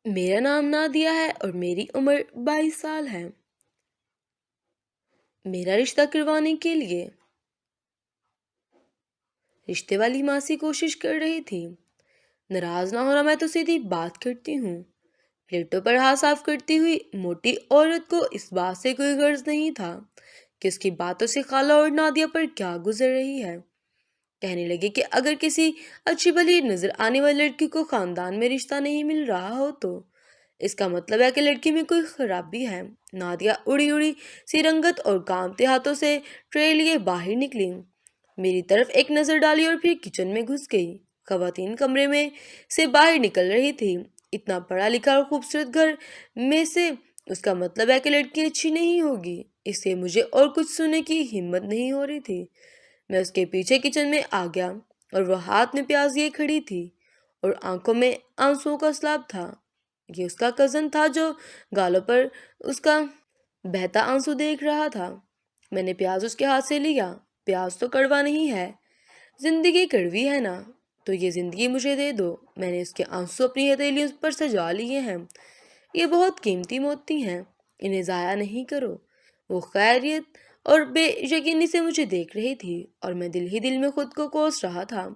میرا نام نادیہ ہے اور میری عمر 22 سال ہے۔ میرا رشتہ کروانے کے لیے رشتے والی ماسی کوشش کر رہی تھی۔ ناراض نہ ہونا، میں تو سیدھی بات کرتی ہوں۔ پلیٹوں پر ہاتھ صاف کرتی ہوئی موٹی عورت کو اس بات سے کوئی غرض نہیں تھا کہ اس کی باتوں سے خالہ اور نادیہ پر کیا گزر رہی ہے۔ کہنے لگے کہ اگر کسی اچھی بھلی نظر آنے والی لڑکی کو خاندان میں رشتہ نہیں مل رہا ہو تو اس کا مطلب ہے کہ لڑکی میں کوئی خرابی ہے۔ نادیہ اڑی اڑی سی رنگت اور کانپتے ہاتھوں سے ٹرے لیے باہر نکلی، میری طرف ایک نظر ڈالی اور پھر کچن میں گھس گئی۔ خواتین کمرے میں سے باہر نکل رہی تھی۔ اتنا پڑھا لکھا اور خوبصورت گھر میں سے اس کا مطلب ہے کہ لڑکی اچھی نہیں ہوگی۔ اس سے مجھے اور کچھ سننے کی ہمت نہیں ہو رہی تھی۔ میں اس کے پیچھے کچن میں آ گیا اور وہ ہاتھ میں پیاز لیے کھڑی تھی اور آنکھوں میں آنسوؤں کا سیلاب تھا۔ یہ اس کا کزن تھا جو گالوں پر اس کا بہتا آنسو دیکھ رہا تھا۔ میں نے پیاز اس کے ہاتھ سے لیا۔ پیاز تو کڑوا نہیں ہے، زندگی کڑوی ہے نا، تو یہ زندگی مجھے دے دو۔ میں نے اس کے آنسو اپنی ہتھیلیوں پر سجا لیے ہیں۔ یہ بہت قیمتی موتی ہیں، انہیں ضائع نہیں کرو۔ وہ خیریت اور بے یقینی سے مجھے دیکھ رہی تھی اور میں دل ہی دل میں خود کو کوس رہا تھا۔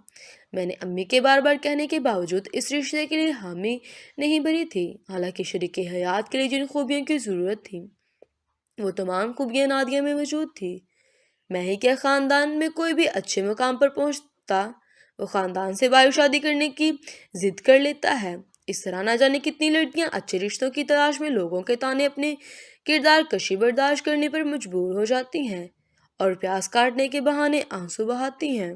میں نے امی کے بار بار کہنے کے باوجود اس رشتے کے لیے حامی نہیں بھری تھی، حالانکہ شریک حیات کے لیے جن خوبیوں کی ضرورت تھی وہ تمام خوبیاں نادیہ میں موجود تھی۔ میں ہی کیا، خاندان میں کوئی بھی اچھے مقام پر پہنچتا وہ خاندان سے باہر شادی کرنے کی ضد کر لیتا ہے۔ اس طرح نہ جانے کتنی لڑکیاں اچھے رشتوں کی تلاش میں لوگوں کے طعنے اپنے کردار کشی برداشت کرنے پر مجبور ہو جاتی ہیں اور پیاز کاٹنے کے بہانے آنسو بہاتی ہیں۔